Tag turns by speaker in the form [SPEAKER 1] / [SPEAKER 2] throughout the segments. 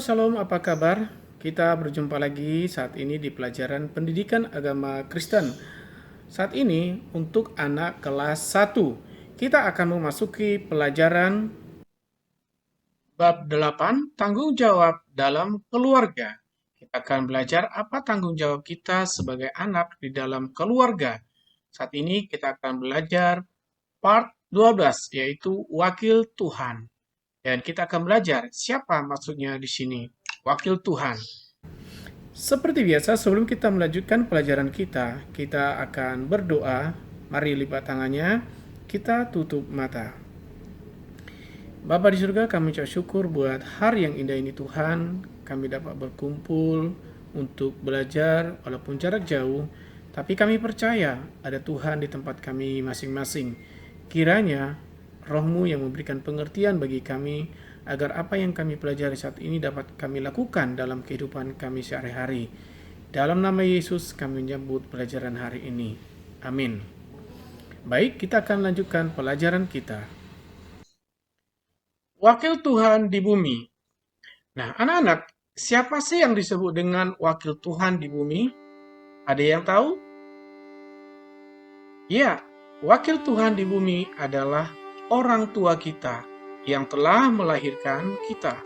[SPEAKER 1] Shalom, apa kabar? Kita berjumpa lagi saat ini di pelajaran pendidikan agama Kristen. Saat ini untuk anak kelas 1, kita akan memasuki pelajaran bab 8, tanggung jawab dalam keluarga. Kita akan belajar apa tanggung jawab kita sebagai anak di dalam keluarga. Saat ini kita akan belajar part 12, yaitu wakil Tuhan. Dan kita akan belajar siapa maksudnya di sini, wakil Tuhan. Seperti biasa, sebelum kita melanjutkan pelajaran kita akan berdoa. Mari lipat tangannya, kita tutup mata. Bapa di surga, kami ucap syukur buat hari yang indah ini Tuhan. Kami dapat berkumpul untuk belajar walaupun jarak jauh, tapi kami percaya ada Tuhan di tempat kami masing-masing. Kiranya Roh-Mu yang memberikan pengertian bagi kami, agar apa yang kami pelajari saat ini dapat kami lakukan dalam kehidupan kami sehari-hari. Dalam nama Yesus kami menyambut pelajaran hari ini. Amin. Baik, kita akan lanjutkan pelajaran kita. Wakil Tuhan di bumi. Nah, anak-anak, siapa sih yang disebut dengan wakil Tuhan di bumi? Ada yang tahu? Ya, wakil Tuhan di bumi adalah orang tua kita yang telah melahirkan kita.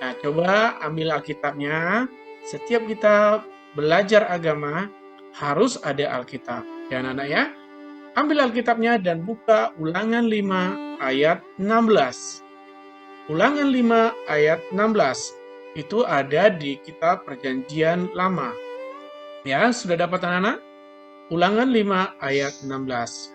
[SPEAKER 1] Nah, coba ambil Alkitabnya. Setiap kita belajar agama harus ada Alkitab. Ya, anak-anak ya. Ambil Alkitabnya dan buka Ulangan 5 ayat 16. Ulangan 5 ayat 16. Itu ada di kitab Perjanjian Lama. Ya, sudah dapat anak-anak? Ulangan 5 ayat 16.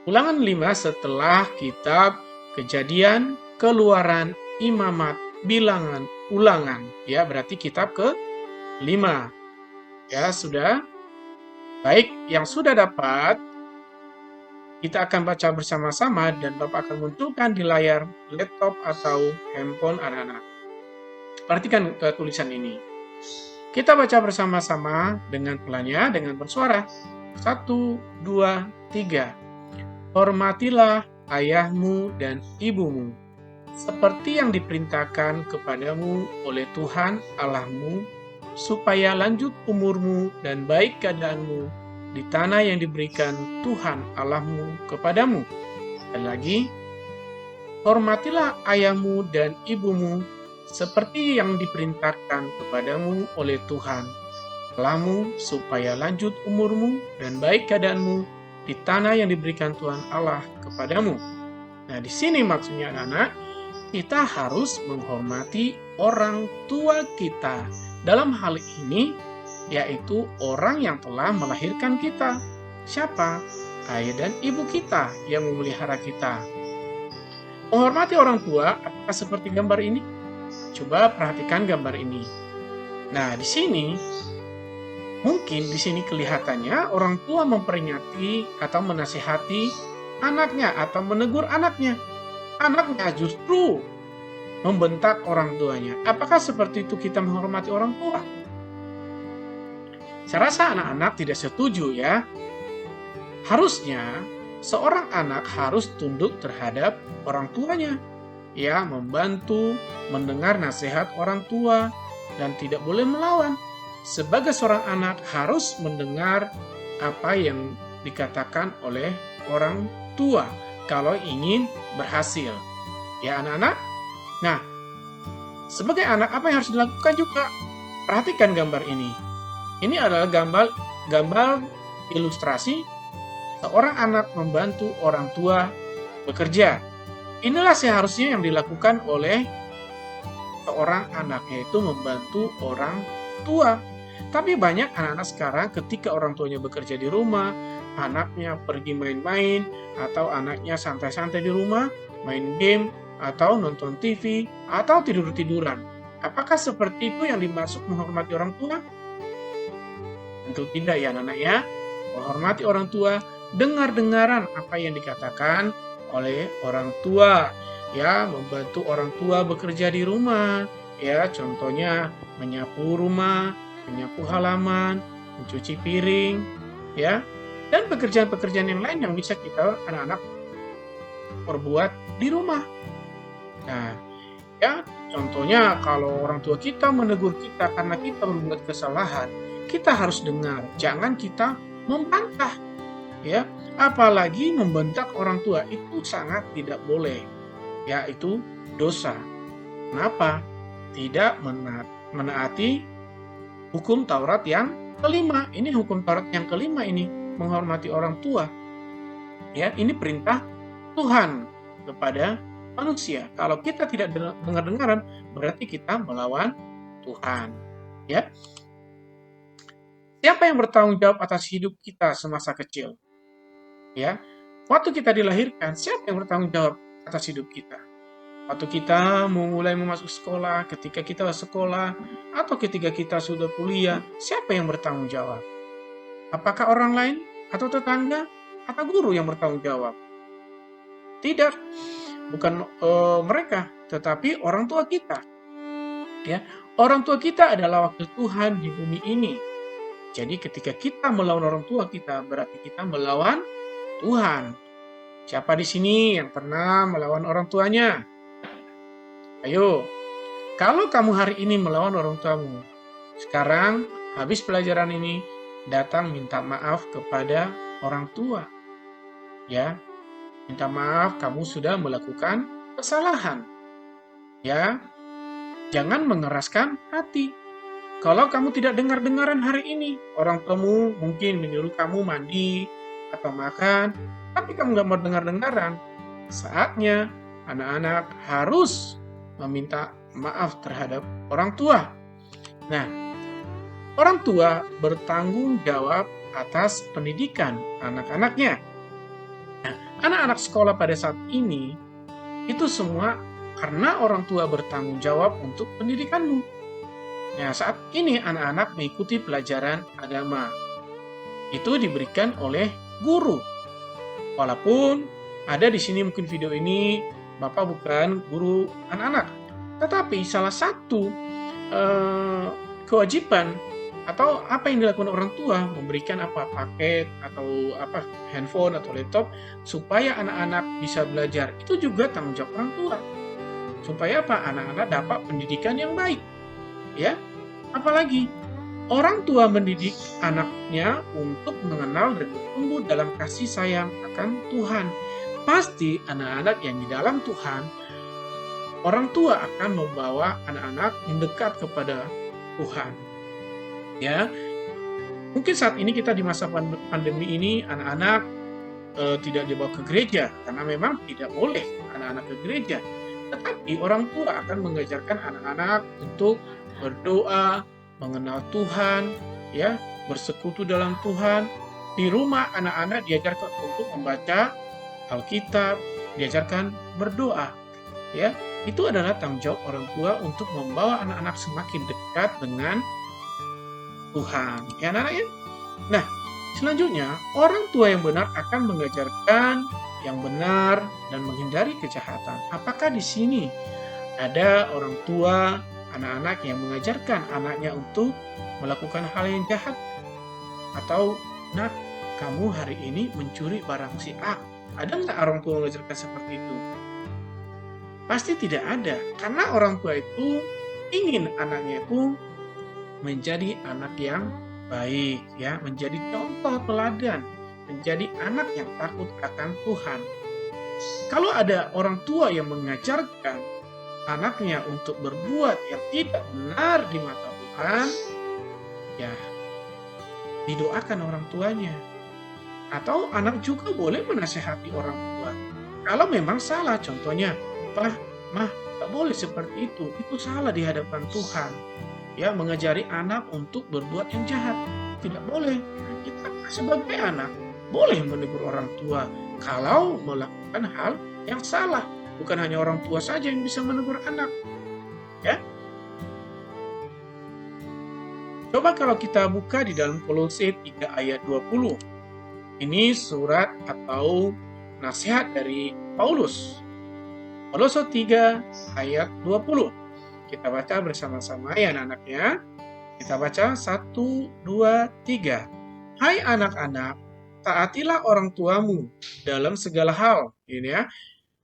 [SPEAKER 1] Ulangan 5 setelah kitab Kejadian, Keluaran, Imamat, Bilangan, Ulangan. Ya, berarti kitab ke-5. Ya, sudah. Baik, yang sudah dapat, kita akan baca bersama-sama dan Bapak akan munculkan di layar laptop atau handphone anak-anak. Perhatikan tulisan ini. Kita baca bersama-sama dengan pelannya, dengan bersuara. 1, 2, 3. Hormatilah ayahmu dan ibumu, seperti yang diperintahkan kepadamu oleh Tuhan Allahmu, supaya lanjut umurmu dan baik keadaanmu di tanah yang diberikan Tuhan Allahmu kepadamu. Dan lagi, hormatilah ayahmu dan ibumu, seperti yang diperintahkan kepadamu oleh Tuhan Allahmu, supaya lanjut umurmu dan baik keadaanmu di tanah yang diberikan Tuhan Allah kepadamu. Nah, di sini maksudnya anak-anak, kita harus menghormati orang tua kita. Dalam hal ini, yaitu orang yang telah melahirkan kita. Siapa? Ayah dan ibu kita yang memelihara kita. Menghormati orang tua, apakah seperti gambar ini? Coba perhatikan gambar ini. Nah, di sini mungkin di sini kelihatannya orang tua memperingati atau menasihati anaknya atau menegur anaknya. Anaknya justru membentak orang tuanya. Apakah seperti itu kita menghormati orang tua? Saya rasa anak-anak tidak setuju ya. Harusnya seorang anak harus tunduk terhadap orang tuanya. Ya, membantu, mendengar nasihat orang tua, dan tidak boleh melawan. Sebagai seorang anak harus mendengar apa yang dikatakan oleh orang tua kalau ingin berhasil. Ya anak-anak? Nah, sebagai anak apa yang harus dilakukan juga? Perhatikan gambar ini. Ini adalah gambar ilustrasi seorang anak membantu orang tua bekerja. Inilah seharusnya yang dilakukan oleh seorang anak, yaitu membantu orang tua. Tapi banyak anak-anak sekarang ketika orang tuanya bekerja di rumah, anaknya pergi main-main, atau anaknya santai-santai di rumah, main game, atau nonton TV, atau tidur-tiduran. Apakah seperti itu yang dimaksud menghormati orang tua? Tentu tidak ya anak-anak ya. Menghormati orang tua, dengar-dengaran apa yang dikatakan oleh orang tua. Ya, membantu orang tua bekerja di rumah. Ya, contohnya menyapu rumah, menyapu halaman, mencuci piring, ya, dan pekerjaan-pekerjaan yang lain yang bisa kita anak-anak perbuat di rumah. Nah, ya, Contohnya, kalau orang tua kita menegur kita karena kita berbuat kesalahan, kita harus dengar, jangan kita membantah, ya. Apalagi membentak orang tua itu sangat tidak boleh, ya, itu dosa. Kenapa? Tidak menaati hukum Taurat yang kelima. Ini hukum Taurat yang kelima ini, menghormati orang tua. Ya, ini perintah Tuhan kepada manusia. Kalau kita tidak dengar-dengaran, berarti kita melawan Tuhan. Ya. Siapa yang bertanggung jawab atas hidup kita semasa kecil? Ya. Waktu kita dilahirkan, siapa yang bertanggung jawab atas hidup kita? Waktu kita mulai masuk sekolah, ketika kita sekolah, atau ketika kita sudah kuliah, siapa yang bertanggung jawab? Apakah orang lain, atau tetangga, atau guru yang bertanggung jawab? Tidak, bukan mereka, tetapi orang tua kita. Ya, orang tua kita adalah wakil Tuhan di bumi ini. Jadi ketika kita melawan orang tua kita, berarti kita melawan Tuhan. Siapa di sini yang pernah melawan orang tuanya? Ayo, kalau kamu hari ini melawan orang tuamu, sekarang habis pelajaran ini, datang minta maaf kepada orang tua. Ya, minta maaf kamu sudah melakukan kesalahan. Ya, jangan mengeraskan hati. Kalau kamu tidak dengar-dengaran hari ini, orang tuamu mungkin menyuruh kamu mandi atau makan, tapi kamu nggak mau dengar-dengaran, saatnya anak-anak harus meminta maaf terhadap orang tua. Nah, orang tua bertanggung jawab atas pendidikan anak-anaknya. Nah, anak-anak sekolah pada saat ini, itu semua karena orang tua bertanggung jawab untuk pendidikanmu. Nah, saat ini anak-anak mengikuti pelajaran agama. Itu diberikan oleh guru. Walaupun ada di sini mungkin video ini Bapak bukan guru anak-anak, tetapi salah satu kewajiban atau apa yang dilakukan orang tua, memberikan paket atau handphone atau laptop supaya anak-anak bisa belajar. Itu juga tanggung jawab orang tua. Supaya anak-anak dapat pendidikan yang baik. Ya, apalagi orang tua mendidik anaknya untuk mengenal dan bertumbuh dalam kasih sayang akan Tuhan. Pasti anak-anak yang di dalam Tuhan, orang tua akan membawa anak-anak yang dekat kepada Tuhan. Ya, mungkin saat ini kita di masa pandemi ini anak-anak tidak dibawa ke gereja karena memang tidak boleh anak-anak ke gereja. Tetapi orang tua akan mengajarkan anak-anak untuk berdoa, mengenal Tuhan, ya, bersekutu dalam Tuhan. Di rumah anak-anak diajarkan untuk membaca Alkitab, diajarkan berdoa, ya. Itu adalah tanggung jawab orang tua untuk membawa anak-anak semakin dekat dengan Tuhan. Ya, anak-anak ya. Nah, selanjutnya orang tua yang benar akan mengajarkan yang benar dan menghindari kejahatan. Apakah di sini ada orang tua anak-anak yang mengajarkan anaknya untuk melakukan hal yang jahat? Atau, nak, kamu hari ini mencuri barang si A. Ada nggak orang tua mengajarkan seperti itu? Pasti tidak ada. Karena orang tua itu ingin anaknya itu menjadi anak yang baik, ya, menjadi contoh teladan, menjadi anak yang takut akan Tuhan. Kalau ada orang tua yang mengajarkan anaknya untuk berbuat yang tidak benar di mata Tuhan, ya, didoakan orang tuanya. Atau anak juga boleh menasehati orang tua. Kalau memang salah, contohnya, Pak, Mah, tak boleh seperti itu salah di hadapan Tuhan. Ya, mengajari anak untuk berbuat yang jahat, tidak boleh. Kita sebagai anak boleh menegur orang tua kalau melakukan hal yang salah. Bukan hanya orang tua saja yang bisa menegur anak. Ya. Coba kalau kita buka di dalam Kolose 3 ayat 20. Ini surat atau nasihat dari Paulus. Kolose 3 ayat 20. Kita baca bersama-sama ya anak-anak ya. Kita baca 1, 2, 3. Hai anak-anak, taatilah orang tuamu dalam segala hal. Ini ya.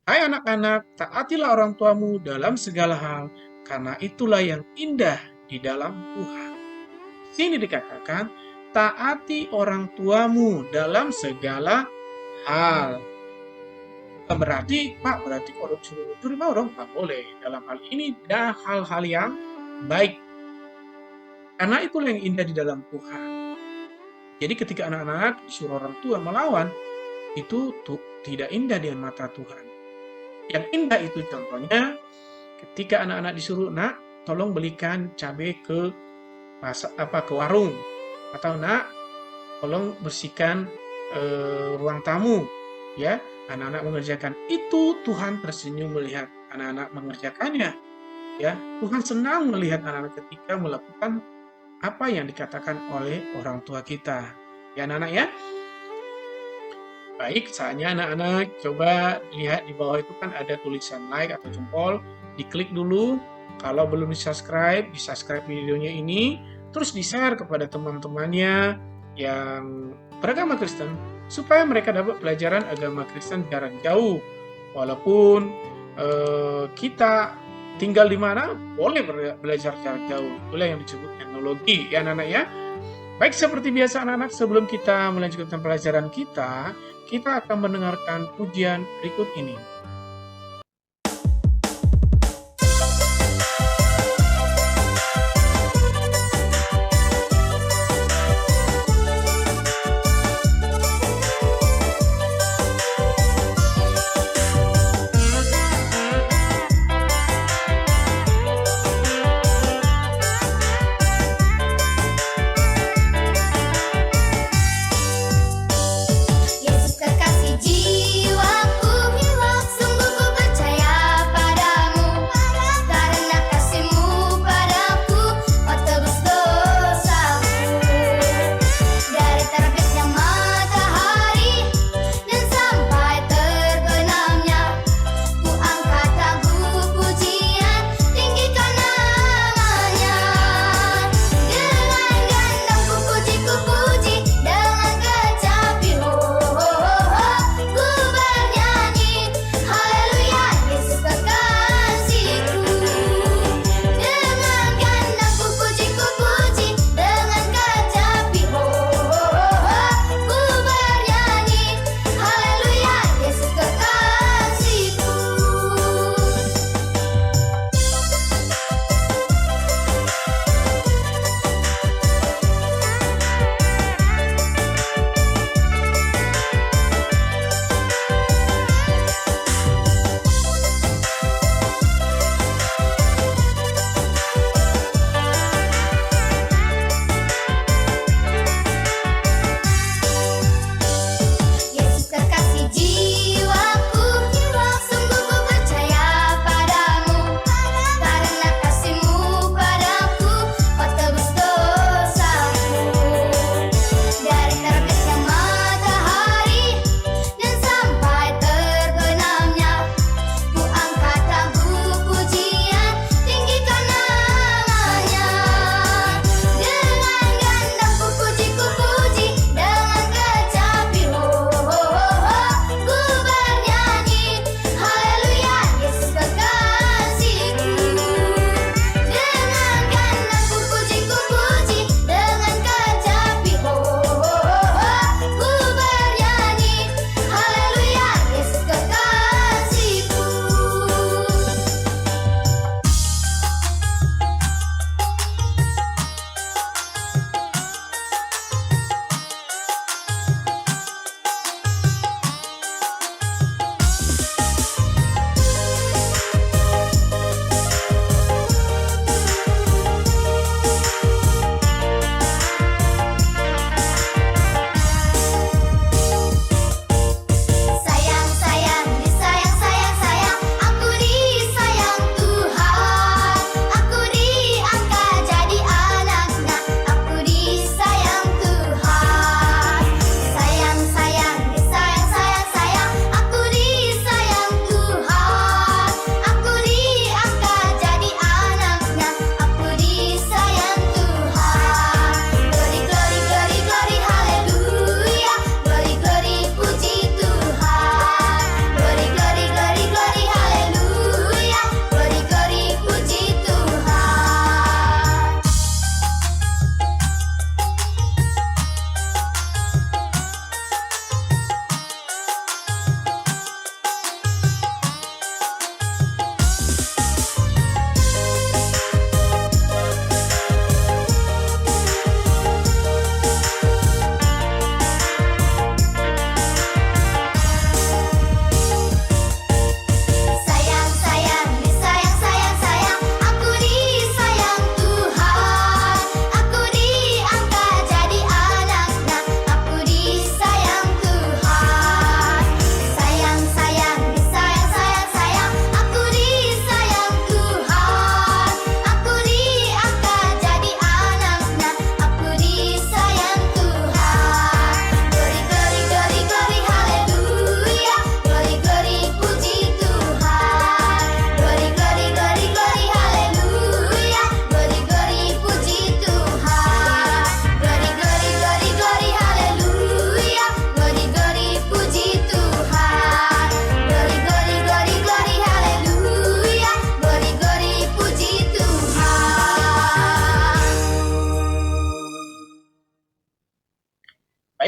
[SPEAKER 1] Hai anak-anak, taatilah orang tuamu dalam segala hal, karena itulah yang indah di dalam Tuhan. Sini dikatakan, taati orang tuamu dalam segala hal. Bukan berarti, Pak, berarti kalau suruh mencuri mau dong? Tak boleh. Dalam hal ini ada hal-hal yang baik. Karena itulah yang indah di dalam Tuhan. Jadi ketika anak-anak disuruh orang tua melawan, itu tidak indah di mata Tuhan. Yang indah itu contohnya, ketika anak-anak disuruh, nak, tolong belikan cabai ke warung, atau nak, tolong bersihkan ruang tamu, ya. Anak-anak mengerjakan itu, Tuhan tersenyum melihat anak-anak mengerjakannya. Ya, Tuhan senang melihat anak-anak ketika melakukan apa yang dikatakan oleh orang tua kita. Ya anak-anak ya. Baik, saatnya anak-anak coba lihat di bawah itu kan ada tulisan like atau jempol. Diklik dulu. Kalau belum di-subscribe, di-subscribe videonya ini. Terus di-share kepada teman-temannya yang beragama Kristen, supaya mereka dapat pelajaran agama Kristen jarak jauh. Walaupun kita tinggal di mana, boleh belajar jarak jauh. Itulah yang disebut teknologi, ya anak-anak ya. Baik, seperti biasa anak-anak, sebelum kita melanjutkan pelajaran kita akan mendengarkan pujian berikut ini.
[SPEAKER 2] Yesus kekasih jiwaku, hilang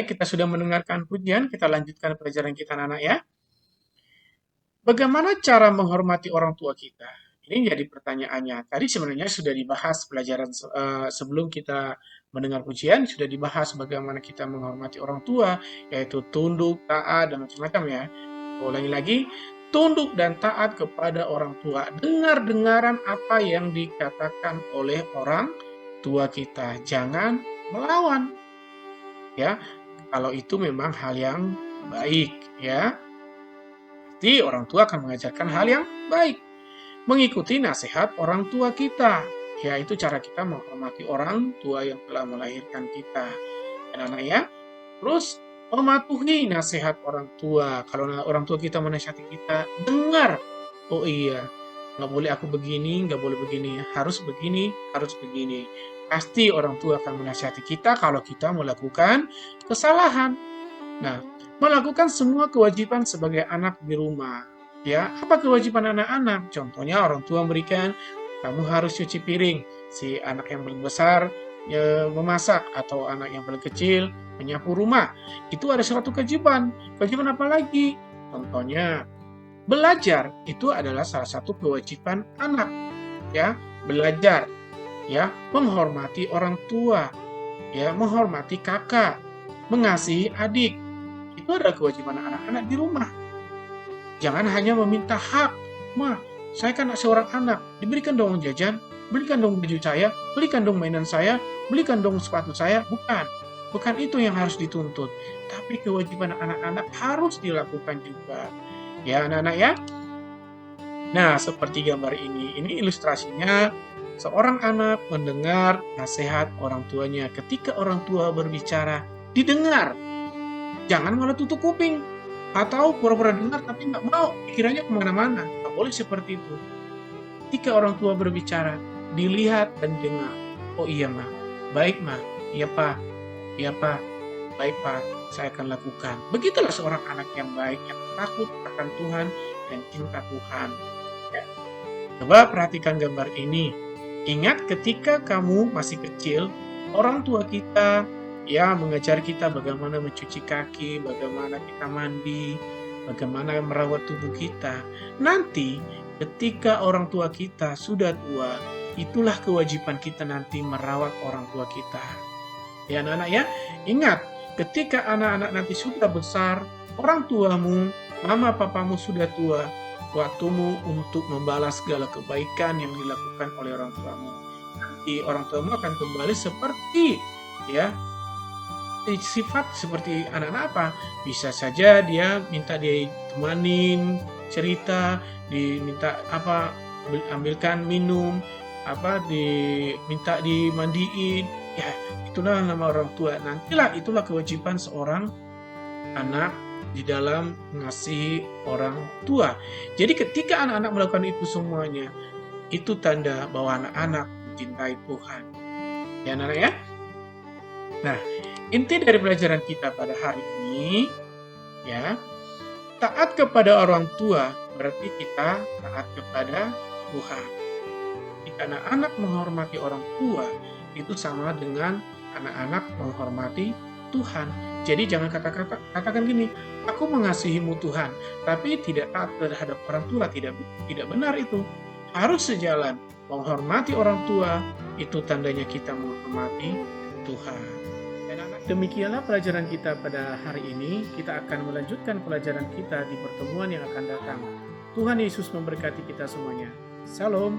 [SPEAKER 1] kita sudah mendengarkan pujian, kita lanjutkan pelajaran kita anak-anak ya. Bagaimana cara menghormati orang tua kita? Ini jadi pertanyaannya. Tadi sebenarnya sudah dibahas pelajaran sebelum kita mendengar pujian, sudah dibahas bagaimana kita menghormati orang tua, yaitu tunduk, taat, dan macam-macam ya. Ulangi lagi, tunduk dan taat kepada orang tua. Dengar-dengaran apa yang dikatakan oleh orang tua kita. Jangan melawan. Ya, kalau itu memang hal yang baik ya. Pasti orang tua akan mengajarkan hal yang baik. Mengikuti nasihat orang tua kita, yaitu cara kita menghormati orang tua yang telah melahirkan kita. Anak-anak ya. Terus mematuhi nasihat orang tua. Kalau orang tua kita menasihati kita, dengar. Oh iya, nggak boleh aku begini, nggak boleh begini. Harus begini, harus begini. Pasti orang tua akan menasihati kita kalau kita melakukan kesalahan. Nah, melakukan semua kewajiban sebagai anak di rumah. Ya, apa kewajiban anak-anak? Contohnya orang tua memberikan, kamu harus cuci piring. Si anak yang paling besar memasak, atau anak yang paling kecil menyapu rumah. Itu ada suatu kewajiban. Kewajiban apa lagi? Contohnya, belajar itu adalah salah satu kewajiban anak. Ya, belajar. Ya, menghormati orang tua. Ya, menghormati kakak. Mengasihi adik. Itu adalah kewajiban anak-anak di rumah. Jangan hanya meminta hak. Ma, saya kan seorang anak, diberikan dong jajan, belikan dong baju saya, belikan dong mainan saya, belikan dong sepatu saya. Bukan itu yang harus dituntut. Tapi kewajiban anak-anak harus dilakukan juga. Ya anak-anak ya. Nah, seperti gambar ini ilustrasinya seorang anak mendengar nasihat orang tuanya. Ketika orang tua berbicara, didengar. Jangan malah tutup kuping. Atau pura-pura dengar tapi nggak mau, pikirannya kemana-mana. Nggak boleh seperti itu. Ketika orang tua berbicara, dilihat dan dengar. Oh iya ma, baik ma, iya pak, baik pak, saya akan lakukan. Begitulah seorang anak yang baik, yang takut akan Tuhan dan cinta Tuhan. Ya. Coba perhatikan gambar ini. Ingat ketika kamu masih kecil, orang tua kita ya mengajar kita bagaimana mencuci kaki, bagaimana kita mandi, bagaimana merawat tubuh kita. Nanti ketika orang tua kita sudah tua, itulah kewajiban kita nanti merawat orang tua kita. Ya anak-anak ya, ingat ketika anak-anak nanti sudah besar, orang tuamu, mama papamu sudah tua, waktumu untuk membalas segala kebaikan yang dilakukan oleh orang tuamu. Nanti orang tuamu akan kembali seperti ya sifat seperti anak-anak apa? Bisa saja dia minta ditemanin cerita, diminta apa, ambilkan minum, apa, diminta dimandiin. Ya, itulah nama orang tua. Nantilah itulah kewajiban seorang anak di dalam mengasihi orang tua. Jadi ketika anak-anak melakukan itu semuanya, itu tanda bahwa anak-anak mencintai Tuhan. Ya anak-anak ya? Nah, inti dari pelajaran kita pada hari ini, ya, taat kepada orang tua berarti kita taat kepada Tuhan. Jika anak-anak menghormati orang tua, itu sama dengan anak-anak menghormati Tuhan. Jadi jangan katakan gini, aku mengasihimu Tuhan, tapi tidak taat terhadap orang tua, tidak benar itu. Harus sejalan. Menghormati orang tua itu tandanya kita menghormati Tuhan. Demikianlah pelajaran kita pada hari ini. Kita akan melanjutkan pelajaran kita di pertemuan yang akan datang. Tuhan Yesus memberkati kita semuanya. Shalom.